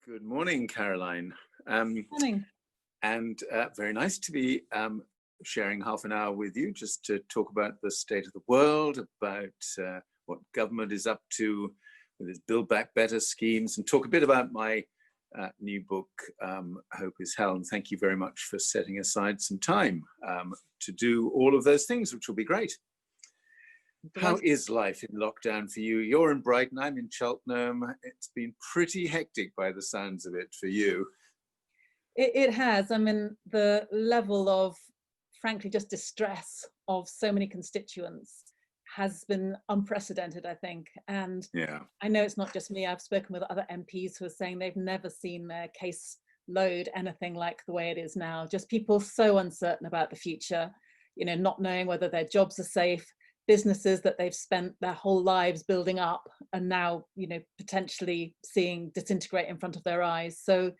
Good morning, Caroline. Morning. And very nice to be sharing half an hour with you just to talk about the state of the world, about what government is up to with its Build Back Better schemes, and talk a bit about my new book, Hope is Hell. And thank you very much for setting aside some time to do all of those things, which will be great. How is life in lockdown for you? You're in Brighton, I'm in Cheltenham. It's been pretty hectic by the sounds of it for you. It has. I mean, the level of, frankly, just distress of so many constituents has been unprecedented, I think. And yeah, I know it's not just me. I've spoken with other MPs who are saying they've never seen their case load anything like the way it is now. Just people so uncertain about the future, you know, not knowing whether their jobs are safe, businesses that they've spent their whole lives building up and now, you know, potentially seeing disintegrate in front of their eyes. So,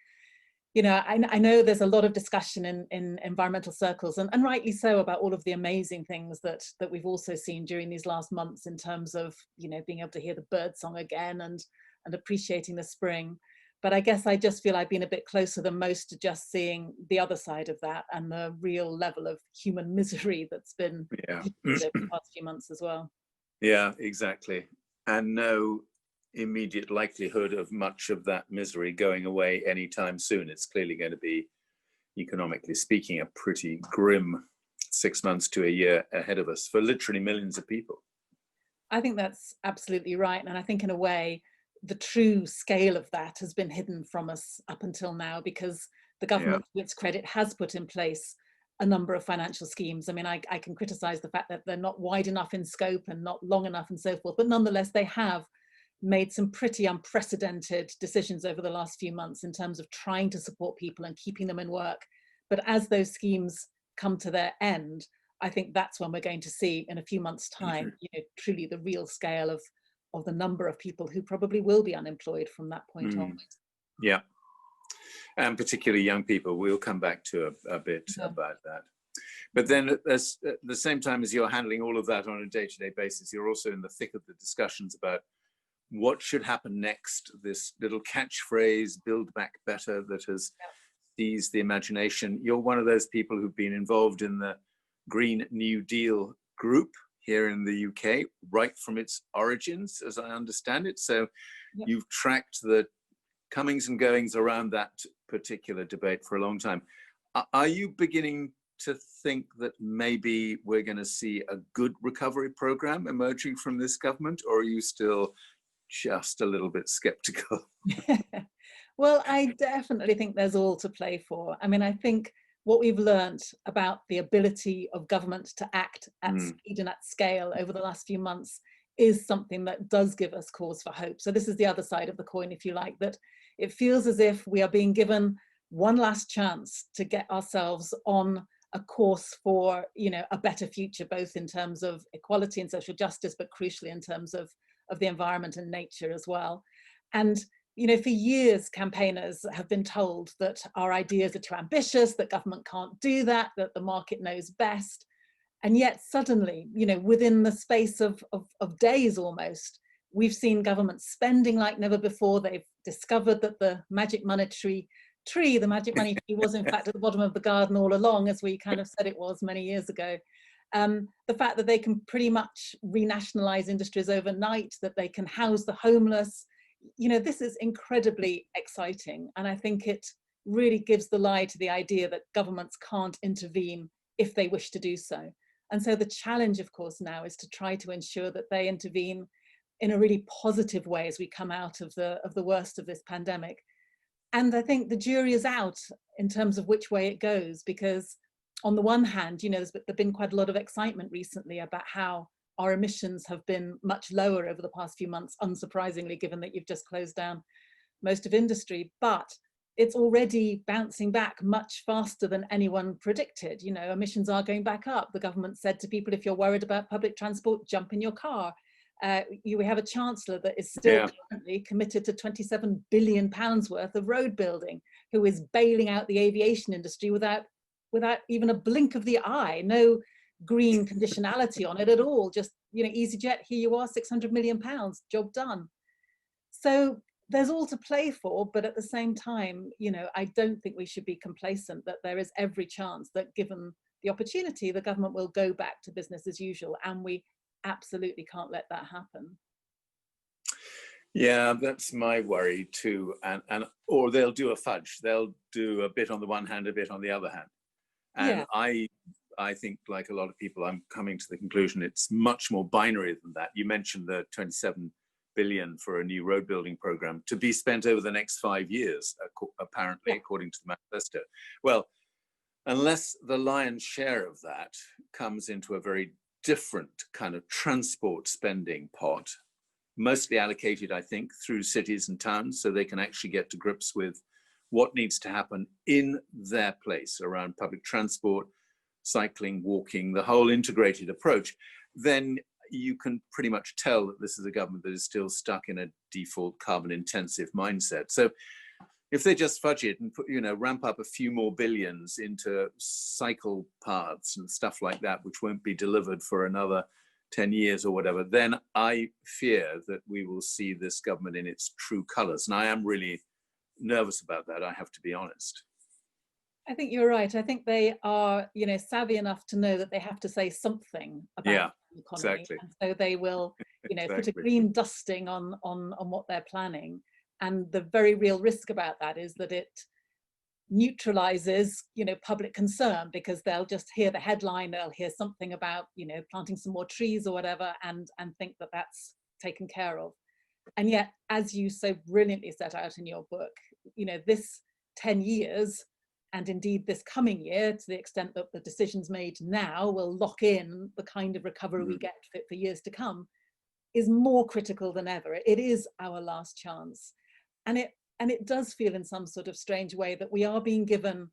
you know, I know there's a lot of discussion in environmental circles, and rightly so, about all of the amazing things that we've also seen during these last months in terms of, you know, being able to hear the bird song again and appreciating the spring. But I guess I just feel I've been a bit closer than most to just seeing the other side of that and the real level of human misery that's been over the past few months as well. Yeah, exactly. And no immediate likelihood of much of that misery going away anytime soon. It's clearly going to be, economically speaking, a pretty grim 6 months to a year ahead of us for literally millions of people. I think that's absolutely right. And I think in a way, the true scale of that has been hidden from us up until now, because the government, to its credit, has put in place a number of financial schemes. I mean, I can criticize the fact that they're not wide enough in scope and not long enough and so forth, but nonetheless, they have made some pretty unprecedented decisions over the last few months in terms of trying to support people and keeping them in work. But as those schemes come to their end, I think that's when we're going to see, in a few months' time, you know, truly the real scale of the number of people who probably will be unemployed from that point on. Yeah, and particularly young people. We'll come back to a bit about that. But then at the same time as you're handling all of that on a day-to-day basis, you're also in the thick of the discussions about what should happen next, this little catchphrase, Build Back Better, that has seized the imagination. You're one of those people who've been involved in the Green New Deal group here in the UK, right from its origins, as I understand it. So you've tracked the comings and goings around that particular debate for a long time. Are you beginning to think that maybe we're going to see a good recovery program emerging from this government, or are you still just a little bit skeptical? Well, I definitely think there's all to play for. I mean, I think what we've learned about the ability of government to act at speed and at scale over the last few months is something that does give us cause for hope. So this is the other side of the coin, if you like, that it feels as if we are being given one last chance to get ourselves on a course for, you know, a better future, both in terms of equality and social justice, but crucially in terms of the environment and nature as well. And, you know, for years, campaigners have been told that our ideas are too ambitious, that government can't do that, that the market knows best. And yet suddenly, you know, within the space of days almost, we've seen government spending like never before. They've discovered that the magic monetary tree, the magic money tree, was in fact at the bottom of the garden all along, as we kind of said it was many years ago. The fact that they can pretty much renationalize industries overnight, that they can house the homeless, you know, this is incredibly exciting. And I think it really gives the lie to the idea that governments can't intervene if they wish to do so. And so the challenge, of course, now is to try to ensure that they intervene in a really positive way as we come out of the worst of this pandemic. And I think the jury is out in terms of which way it goes, because on the one hand, you know, there's been quite a lot of excitement recently about how our emissions have been much lower over the past few months, unsurprisingly, given that you've just closed down most of industry. But it's already bouncing back much faster than anyone predicted. You know, emissions are going back up. The government said to people, if you're worried about public transport, jump in your car. We have a chancellor that is still currently committed to £27 billion worth of road building, who is bailing out the aviation industry without even a blink of the eye. No green conditionality on it at all. Just, you know, EasyJet, here you are, £600 million, job done. So there's all to play for, but at the same time, you know, I don't think we should be complacent that there is every chance that given the opportunity, the government will go back to business as usual, and we absolutely can't let that happen. Yeah, that's my worry too. Or they'll do a fudge. They'll do a bit on the one hand, a bit on the other hand. And Yeah. I think, like a lot of people, I'm coming to the conclusion it's much more binary than that. You mentioned the 27 billion for a new road building program to be spent over the next 5 years, apparently, according to the manifesto. Well, unless the lion's share of that comes into a very different kind of transport spending pot, mostly allocated, I think, through cities and towns, so they can actually get to grips with what needs to happen in their place around public transport, cycling, walking, the whole integrated approach, then you can pretty much tell that this is a government that is still stuck in a default carbon intensive mindset. So if they just fudge it and put, you know, ramp up a few more billions into cycle paths and stuff like that, which won't be delivered for another 10 years or whatever, then I fear that we will see this government in its true colors. And I am really nervous about that, I have to be honest. I think you're right. I think they are, you know, savvy enough to know that they have to say something about the economy. Exactly. And so they will, you know, put a green dusting on what they're planning. And the very real risk about that is that it neutralizes, you know, public concern, because they'll just hear the headline, they'll hear something about, you know, planting some more trees or whatever, and think that that's taken care of. And yet, as you so brilliantly set out in your book, you know, this 10 years, and indeed this coming year, to the extent that the decisions made now will lock in the kind of recovery we get for years to come, is more critical than ever. It is our last chance. And it does feel in some sort of strange way that we are being given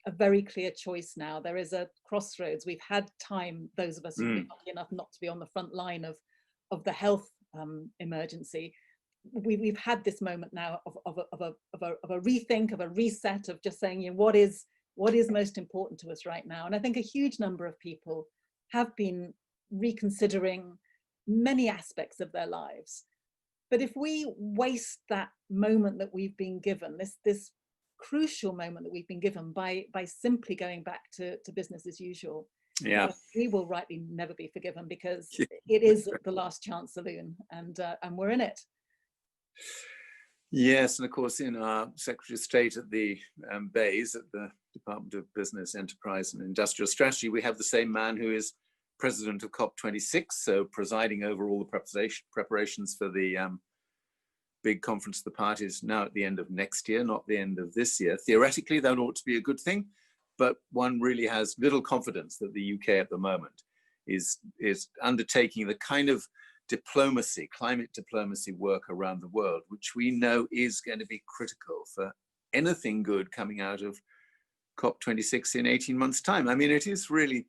a very clear choice now. There is a crossroads. We've had time, those of us who've been lucky enough not to be on the front line of the health emergency. We've had this moment now of a rethink, of a reset, of just saying, you know, what is most important to us right now. And I think a huge number of people have been reconsidering many aspects of their lives. But if we waste that moment that we've been given, this crucial moment that we've been given by simply going back to business as usual, we will rightly never be forgiven, because it is the last chance saloon, and we're in it. Yes, and of course, in our Secretary of State at the Bays, at the Department of Business, Enterprise and Industrial Strategy, we have the same man who is president of COP26, so presiding over all the preparations for the big conference of the parties now at the end of next year, not the end of this year. Theoretically, that ought to be a good thing, but one really has little confidence that the UK at the moment is undertaking the kind of diplomacy, climate diplomacy work around the world, which we know is going to be critical for anything good coming out of COP26 in 18 months' time. I mean, it is really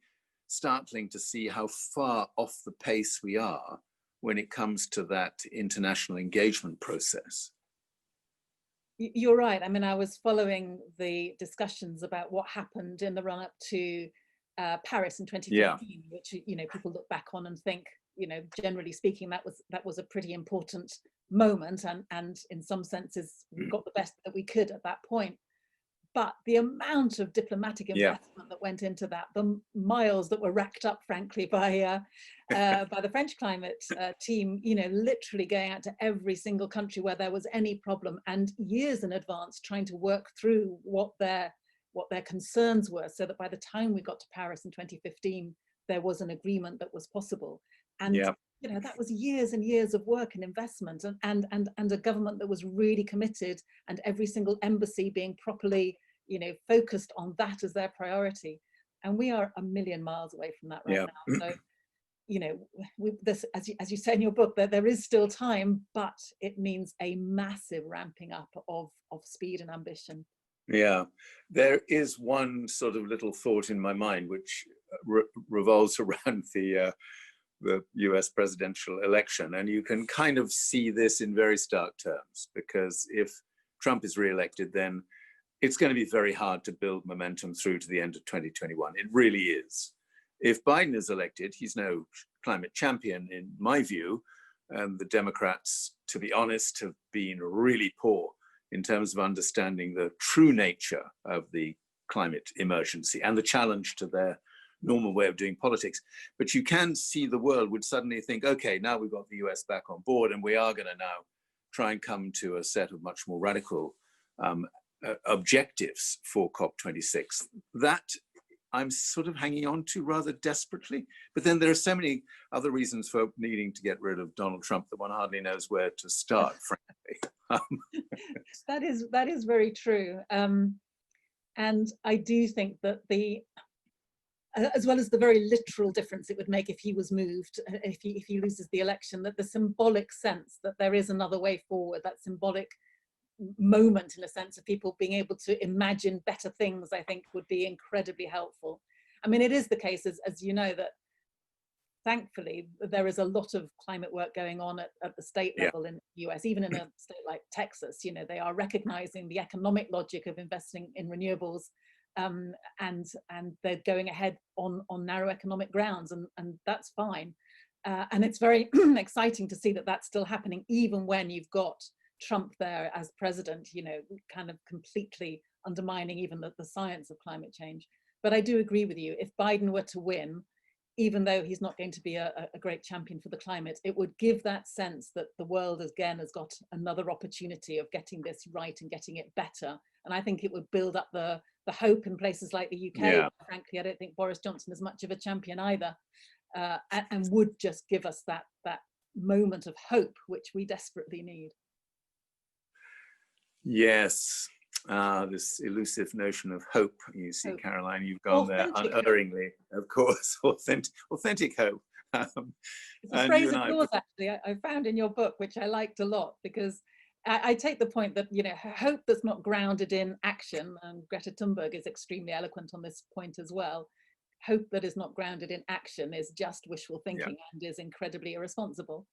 startling to see how far off the pace we are when it comes to that international engagement process. You're right. I mean, I was following the discussions about what happened in the run-up to Paris in 2015, which, you know, people look back on and think, you know, generally speaking, that was a pretty important moment, and in some senses we got the best that we could at that point. But the amount of diplomatic investment that went into that, the miles that were racked up, frankly, by the French climate team, you know, literally going out to every single country where there was any problem, and years in advance trying to work through what their concerns were, so that by the time we got to Paris in 2015, there was an agreement that was possible. And you know, that was years and years of work and investment, and a government that was really committed, and every single embassy being properly, you know, focused on that as their priority. And we are a million miles away from that right now. So, you know, this, as you say in your book, that there is still time, but it means a massive ramping up of speed and ambition. Yeah, there is one sort of little thought in my mind which revolves around the US presidential election. And you can kind of see this in very stark terms, because if Trump is re-elected, then it's going to be very hard to build momentum through to the end of 2021. It really is. If Biden is elected, he's no climate champion, in my view, and the Democrats, to be honest, have been really poor in terms of understanding the true nature of the climate emergency and the challenge to their normal way of doing politics. But you can see the world would suddenly think, okay, now we've got the US back on board and we are going to now try and come to a set of much more radical objectives for COP26. That I'm sort of hanging on to rather desperately. But then there are so many other reasons for needing to get rid of Donald Trump that one hardly knows where to start, frankly. That is very true. And I do think that as well as the very literal difference it would make if he was moved, if he loses the election, that the symbolic sense that there is another way forward, that symbolic moment in a sense of people being able to imagine better things, I think would be incredibly helpful. I mean, it is the case, as you know, that thankfully there is a lot of climate work going on at the state level in the US, even in a state like Texas. You know, they are recognizing the economic logic of investing in renewables, and they're going ahead on narrow economic grounds, and that's fine. And it's very exciting to see that that's still happening, even when you've got Trump there as president, you know, kind of completely undermining even the science of climate change. But I do agree with you, if Biden were to win, even though he's not going to be a great champion for the climate, it would give that sense that the world again has got another opportunity of getting this right and getting it better. And I think it would build up the hope in places like the UK. Yeah. Frankly, I don't think Boris Johnson is much of a champion either, and would just give us that moment of hope, which we desperately need. Yes, this elusive notion of hope. You see, hope. Caroline, you've gone authentic there unerringly, hope. Of course. Authentic hope. It's a phrase of yours, actually, I found in your book, which I liked a lot, because I take the point that, you know, hope that's not grounded in action, and Greta Thunberg is extremely eloquent on this point as well. Hope that is not grounded in action is just wishful thinking and is incredibly irresponsible.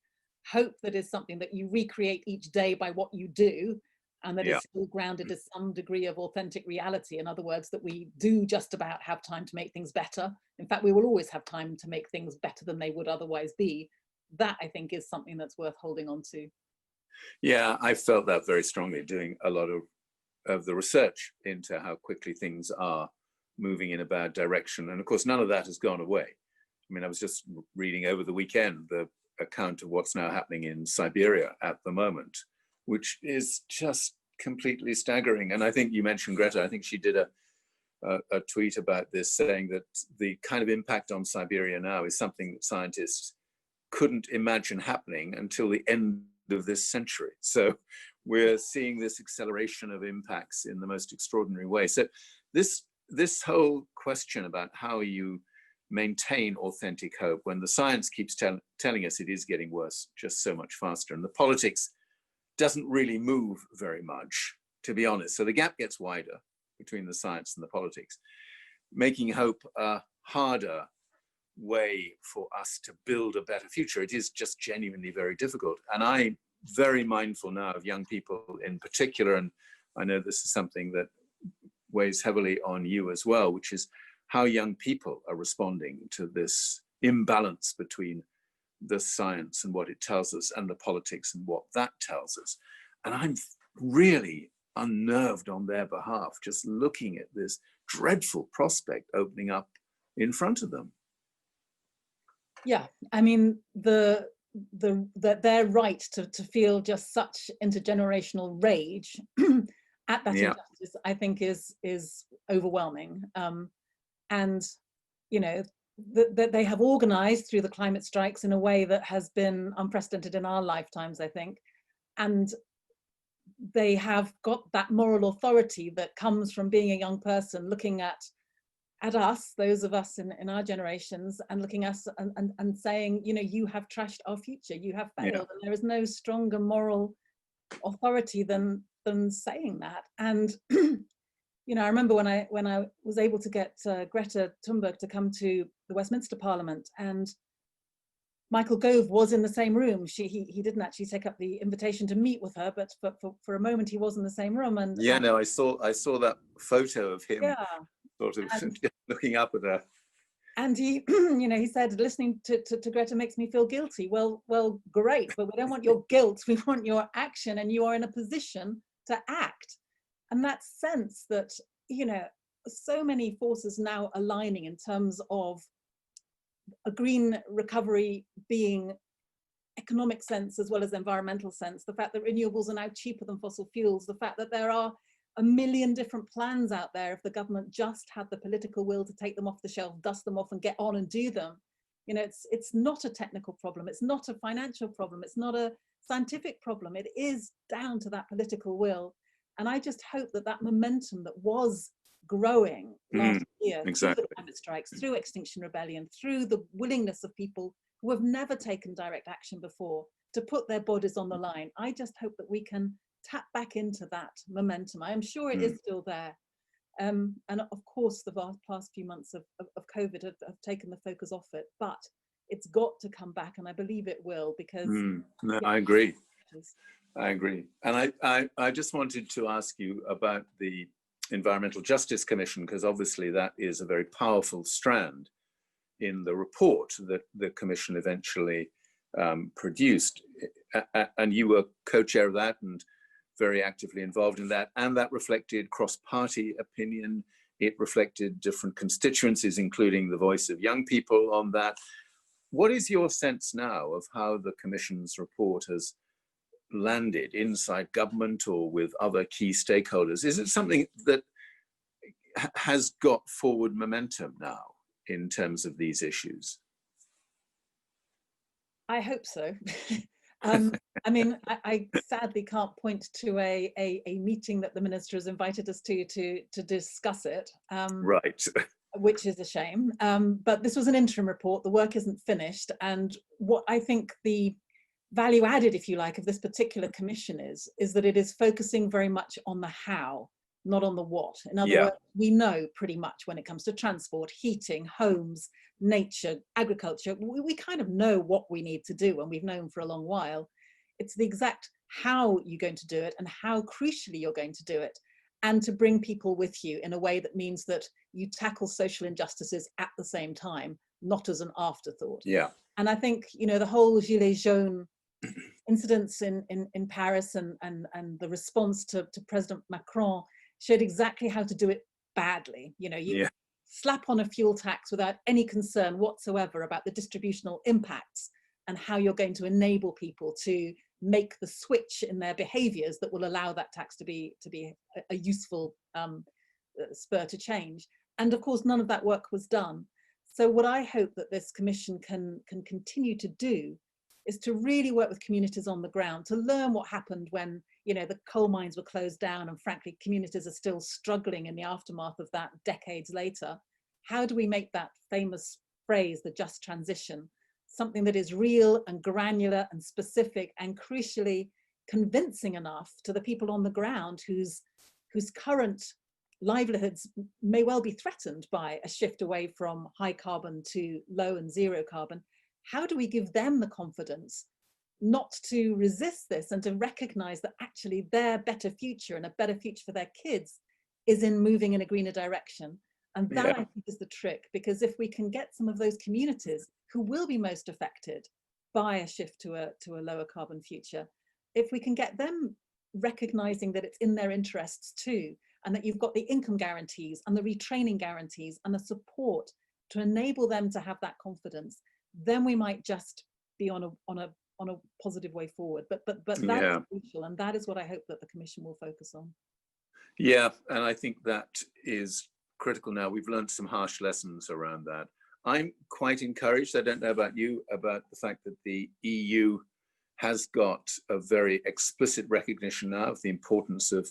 Hope that is something that you recreate each day by what you do, and that is still grounded to some degree of authentic reality. In other words, that we do just about have time to make things better. In fact, we will always have time to make things better than they would otherwise be. That, I think, is something that's worth holding on to. Yeah, I felt that very strongly doing a lot of the research into how quickly things are moving in a bad direction. And of course, none of that has gone away. I mean, I was just reading over the weekend the account of what's now happening in Siberia at the moment, which is just completely staggering. And I think you mentioned Greta. I think she did a tweet about this, saying that the kind of impact on Siberia now is something that scientists couldn't imagine happening until the end of this century. So we're seeing this acceleration of impacts in the most extraordinary way. So this whole question about how you maintain authentic hope when the science keeps telling us it is getting worse just so much faster, and the politics doesn't really move very much, to be honest. So the gap gets wider between the science and the politics, making hope a harder way for us to build a better future. It is just genuinely very difficult. And I'm very mindful now of young people in particular, and I know this is something that weighs heavily on you as well, which is how young people are responding to this imbalance between the science and what it tells us and the politics and what that tells us. And I'm really unnerved on their behalf, just looking at this dreadful prospect opening up in front of them. Yeah, I mean, their right to feel just such intergenerational rage at that injustice, I think is overwhelming. And, you know, that they have organized through the climate strikes in a way that has been unprecedented in our lifetimes, I think. And they have got that moral authority that comes from being a young person, looking at us, those of us in our generations, and looking at us and saying, you know, you have trashed our future, you have failed. And there is no stronger moral authority than saying that. And you know, I remember when I was able to get Greta Thunberg to come to the Westminster Parliament, and Michael Gove was in the same room. He didn't actually take up the invitation to meet with her, but for a moment he was in the same room. And no, I saw that photo of him sort of looking up at her. And he, he said, listening to Greta makes me feel guilty. Well, great, but we don't want your guilt. We want your action, and you are in a position to act. And that sense that, so many forces now aligning in terms of a green recovery being economic sense as well as environmental sense, the fact that renewables are now cheaper than fossil fuels, the fact that there are a million different plans out there if the government just had the political will to take them off the shelf, dust them off and get on and do them. It's not a technical problem, it's not a financial problem, it's not a scientific problem, it is down to that political will. And I just hope that that momentum that was growing last year, exactly, through the climate strikes, through Extinction Rebellion, through the willingness of people who have never taken direct action before to put their bodies on the line, I just hope that we can tap back into that momentum. I am sure it is still there. And of course, the past few months of COVID have taken the focus off it, but it's got to come back, and I believe it will, because... No, I agree. I agree. And I just wanted to ask you about the Environmental Justice Commission, because obviously that is a very powerful strand in the report that the Commission eventually produced. And you were co-chair of that and very actively involved in that. And that reflected cross-party opinion. It reflected different constituencies, including the voice of young people on that. What is your sense now of how the Commission's report has landed inside government or with other key stakeholders? Is it something that has got forward momentum now in terms of these issues? I hope so. I mean, I sadly can't point to a meeting that the minister has invited us to discuss it. Right. Which is a shame. But this was an interim report. The work isn't finished. And what I think the value added, if you like, of this particular commission is that it is focusing very much on the how, not on the what. In other words, we know pretty much when it comes to transport, heating, homes, nature, agriculture, we kind of know what we need to do, and we've known for a long while. It's the exact how you're going to do it and how crucially you're going to do it, and to bring people with you in a way that means that you tackle social injustices at the same time, not as an afterthought. Yeah. And I think, the whole Gilets jaunes incidents in Paris and the response to President Macron showed exactly how to do it badly. You slap on a fuel tax without any concern whatsoever about the distributional impacts and how you're going to enable people to make the switch in their behaviors that will allow that tax to be a useful spur to change. And of course, none of that work was done. So what I hope that this commission can continue to do is to really work with communities on the ground, to learn what happened when, the coal mines were closed down, and frankly, communities are still struggling in the aftermath of that decades later. How do we make that famous phrase, the just transition, something that is real and granular and specific and crucially convincing enough to the people on the ground whose current livelihoods may well be threatened by a shift away from high carbon to low and zero carbon? How do we give them the confidence not to resist this and to recognize that actually their better future and a better future for their kids is in moving in a greener direction? And that, I think, is the trick, because if we can get some of those communities who will be most affected by a shift to a lower carbon future, if we can get them recognizing that it's in their interests too, and that you've got the income guarantees and the retraining guarantees and the support to enable them to have that confidence, then we might just be on a positive way forward. But that is crucial, and that is what I hope that the Commission will focus on. Yeah, and I think that is critical now. We've learned some harsh lessons around that. I'm quite encouraged, I don't know about you, about the fact that the EU has got a very explicit recognition now of the importance of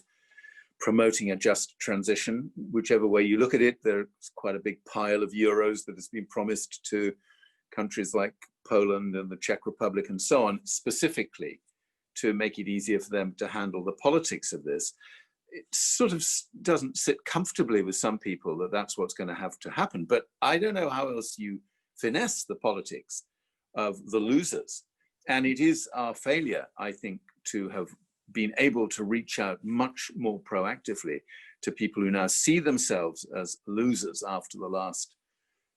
promoting a just transition. Whichever way you look at it, there's quite a big pile of euros that has been promised to countries like Poland and the Czech Republic and so on, specifically to make it easier for them to handle the politics of this. It sort of doesn't sit comfortably with some people that that's what's going to have to happen. But I don't know how else you finesse the politics of the losers. And it is our failure, I think, to have been able to reach out much more proactively to people who now see themselves as losers after the last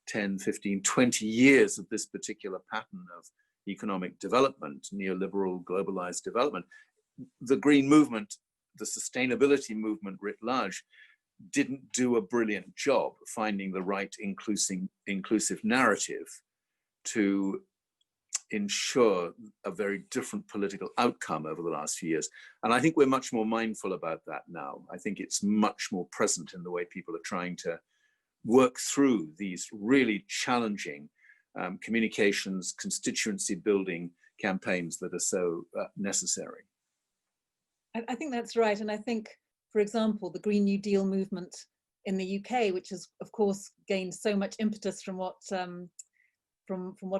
10, 15, 20 years of this particular pattern of economic development, neoliberal globalized development, the green movement, the sustainability movement writ large, didn't do a brilliant job finding the right inclusive narrative to ensure a very different political outcome over the last few years. And I think we're much more mindful about that now. I think it's much more present in the way people are trying to work through these really challenging communications, constituency building campaigns that are so necessary. I think that's right. And I think, for example, the Green New Deal movement in the UK, which has, of course, gained so much impetus from what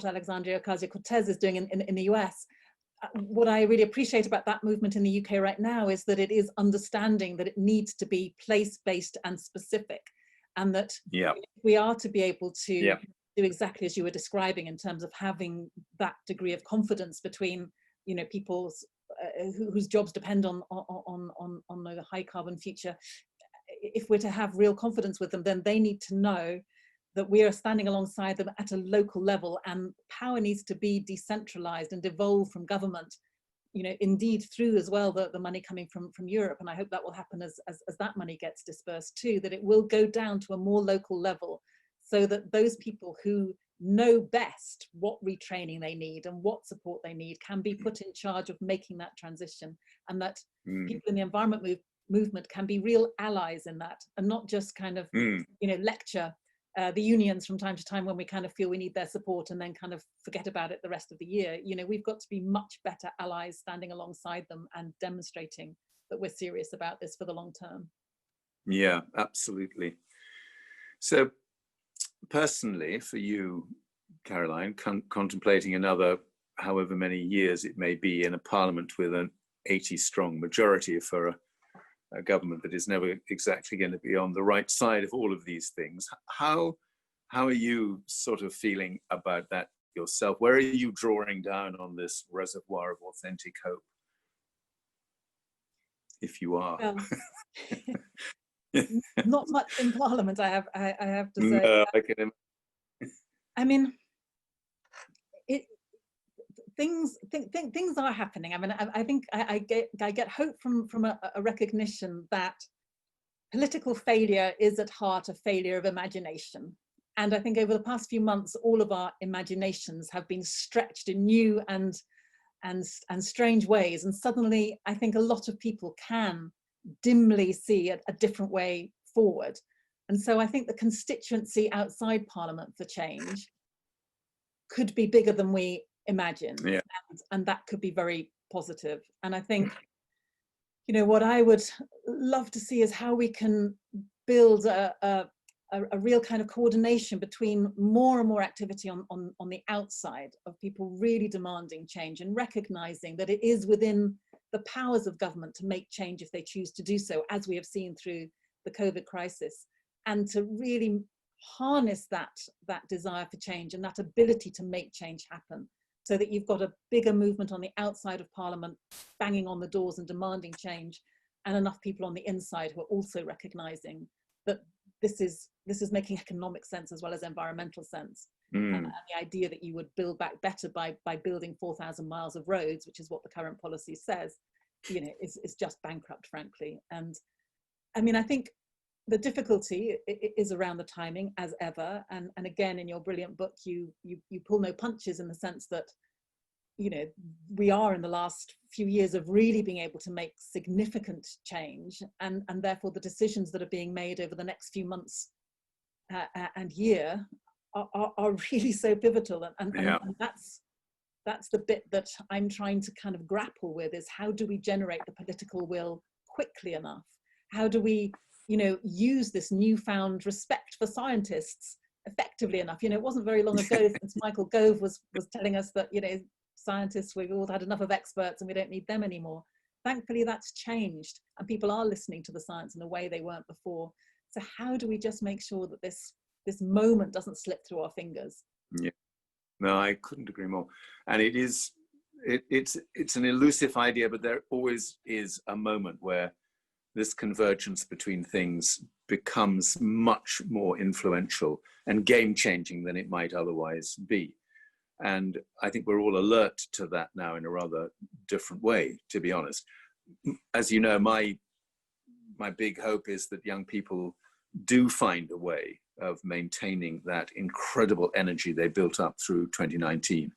Alexandria Ocasio-Cortez is doing in the US. What I really appreciate about that movement in the UK right now is that it is understanding that it needs to be place-based and specific, and that we are to be able to do exactly as you were describing in terms of having that degree of confidence between, you know, people's whose jobs depend on the high carbon future. If we're to have real confidence with them, then they need to know that we are standing alongside them at a local level, and power needs to be decentralized and devolve from government, you know, indeed through as well the money coming from Europe. And I hope that will happen as that money gets dispersed too, that it will go down to a more local level, so that those people who know best what retraining they need and what support they need can be put in charge of making that transition, and that people in the environment movement can be real allies in that, and not just kind of, you know, lecture the unions from time to time when we kind of feel we need their support and then kind of forget about it the rest of the year. You know, we've got to be much better allies, standing alongside them and demonstrating that we're serious about this for the long term. Yeah, absolutely. So personally, for you, Caroline, contemplating another however many years it may be in a parliament with an 80-strong majority for a government that is never exactly going to be on the right side of all of these things, how are you sort of feeling about that yourself? Where are you drawing down on this reservoir of authentic hope, if you are? Well, not much in Parliament, I have to say. No, I can. I mean, things are happening. I mean, I think I get hope from a recognition that political failure is at heart a failure of imagination. And I think over the past few months, all of our imaginations have been stretched in new and strange ways. And suddenly, I think a lot of people can dimly see a different way forward. And so I think the constituency outside Parliament for change could be bigger than we imagine. Yeah. And that could be very positive. And I think, you know, what I would love to see is how we can build a real kind of coordination between more and more activity on the outside of people really demanding change and recognizing that it is within the powers of government to make change if they choose to do so, as we have seen through the COVID crisis, and to really harness that desire for change and that ability to make change happen, so that you've got a bigger movement on the outside of Parliament banging on the doors and demanding change, and enough people on the inside who are also recognizing that this is making economic sense as well as environmental sense. And the idea that you would build back better by building 4,000 miles of roads, which is what the current policy says, you know, is just bankrupt, frankly. And I mean, I think the difficulty is around the timing, as ever. And again, in your brilliant book, you pull no punches, in the sense that, you know, we are in the last few years of really being able to make significant change, and therefore the decisions that are being made over the next few months and year are really so pivotal. And that's the bit that I'm trying to kind of grapple with, is how do we generate the political will quickly enough? How do we, you know, use this newfound respect for scientists effectively enough? You know, it wasn't very long ago since Michael Gove was telling us that, you know, scientists, we've all had enough of experts and we don't need them anymore. Thankfully, that's changed, and people are listening to the science in a way they weren't before. So how do we just make sure that this moment doesn't slip through our fingers? Yeah, no, I couldn't agree more. And it's an elusive idea, but there always is a moment where this convergence between things becomes much more influential and game-changing than it might otherwise be. And I think we're all alert to that now in a rather different way, to be honest. As you know, my big hope is that young people do find a way of maintaining that incredible energy they built up through 2019,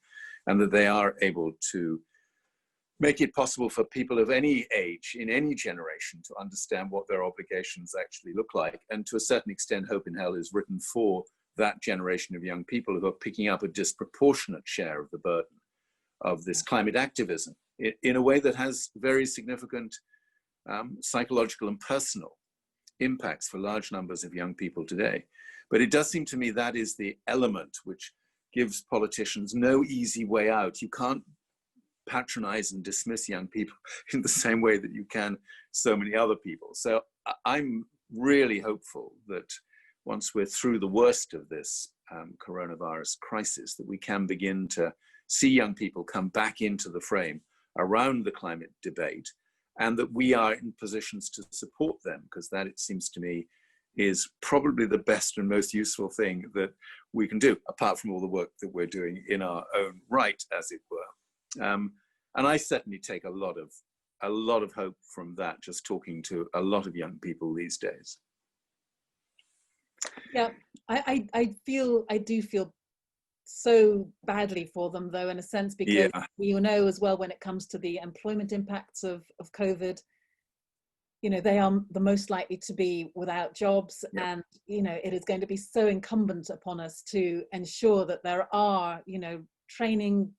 and that they are able to make it possible for people of any age, in any generation, to understand what their obligations actually look like. And to a certain extent, Hope in Hell is written for that generation of young people who are picking up a disproportionate share of the burden of this climate activism in a way that has very significant psychological and personal impacts for large numbers of young people today. But it does seem to me that is the element which gives politicians no easy way out. You can't patronize and dismiss young people in the same way that you can so many other people. So I'm really hopeful that once we're through the worst of this coronavirus crisis, that we can begin to see young people come back into the frame around the climate debate, and that we are in positions to support them, because that, it seems to me, is probably the best and most useful thing that we can do, apart from all the work that we're doing in our own right, as it were. And I certainly take a lot of hope from that, just talking to a lot of young people these days. Yeah, I do feel so badly for them, though, in a sense, because we know as well, when it comes to the employment impacts of COVID, you know, they are the most likely to be without jobs. And, you know, it is going to be so incumbent upon us to ensure that there are, you know, training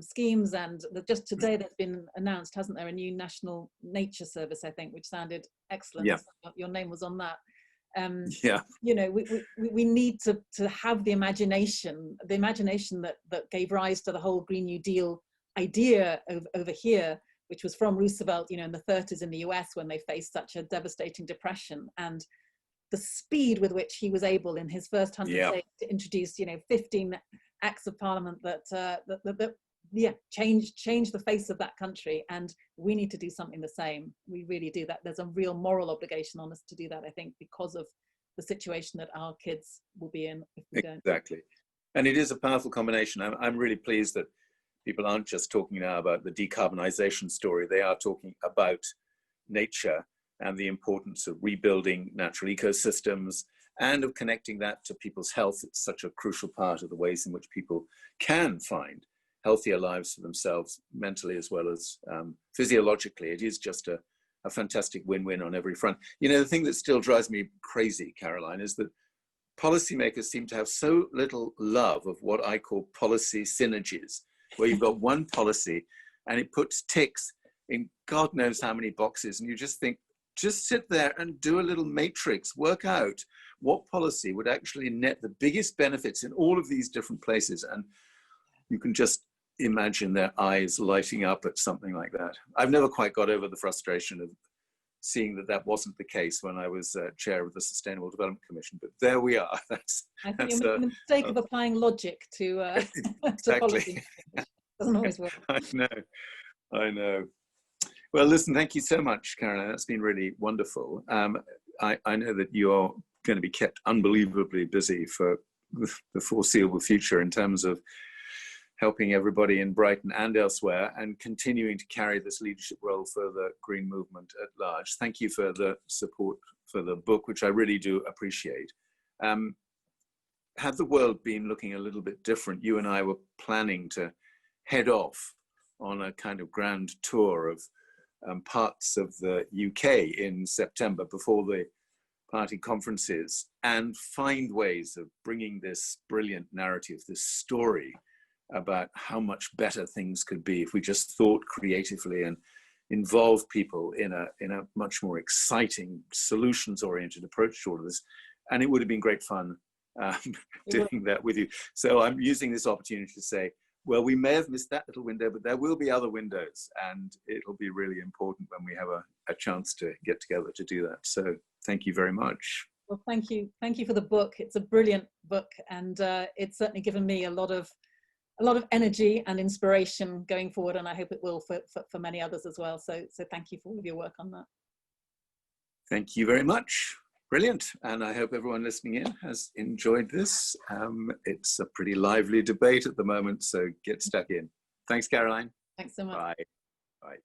schemes. And just today there's been announced, hasn't there, a new National Nature Service, I think, which sounded excellent. Your name was on that. You know, we need to have the imagination that gave rise to the whole Green New Deal idea over here, which was from Roosevelt, you know, in the 30s in the US, when they faced such a devastating depression. And the speed with which he was able in his first 100 days to introduce, you know, 15 acts of parliament that change the face of that country. And we need to do something the same. We really do that. There's a real moral obligation on us to do that, I think, because of the situation that our kids will be in if we don't. Exactly. And it is a powerful combination. I'm really pleased that people aren't just talking now about the decarbonization story. They are talking about nature and the importance of rebuilding natural ecosystems and of connecting that to people's health. It's such a crucial part of the ways in which people can find healthier lives for themselves, mentally as well as physiologically. It is just a fantastic win-win on every front. You know, the thing that still drives me crazy, Caroline, is that policymakers seem to have so little love of what I call policy synergies, where you've got one policy and it puts ticks in God knows how many boxes, and you just think, just sit there and do a little matrix, work out what policy would actually net the biggest benefits in all of these different places. And you can just imagine their eyes lighting up at something like that. I've never quite got over the frustration of seeing that that wasn't the case when I was chair of the Sustainable Development Commission, but there we are. I think you're making the mistake of applying logic to policy. Doesn't always work. I know. Well, listen, thank you so much, Caroline. That's been really wonderful. I know that you're going to be kept unbelievably busy for the foreseeable future in terms of helping everybody in Brighton and elsewhere, and continuing to carry this leadership role for the green movement at large. Thank you for the support for the book, which I really do appreciate. Had the world been looking a little bit different, you and I were planning to head off on a kind of grand tour of parts of the UK in September before the party conferences, and find ways of bringing this brilliant narrative, this story about how much better things could be if we just thought creatively and involved people in a much more exciting, solutions-oriented approach to all of this. And it would have been great fun doing that with you. So I'm using this opportunity to say, well, we may have missed that little window, but there will be other windows, and it'll be really important when we have a chance to get together to do that. So thank you very much. Well, thank you. Thank you for the book. It's a brilliant book, and it's certainly given me a lot of energy and inspiration going forward, and I hope it will for many others as well. So thank you for all of your work on that. Thank you very much. Brilliant. And I hope everyone listening in has enjoyed this. It's a pretty lively debate at the moment, so get stuck in. Thanks, Caroline. Thanks so much. Bye. Bye.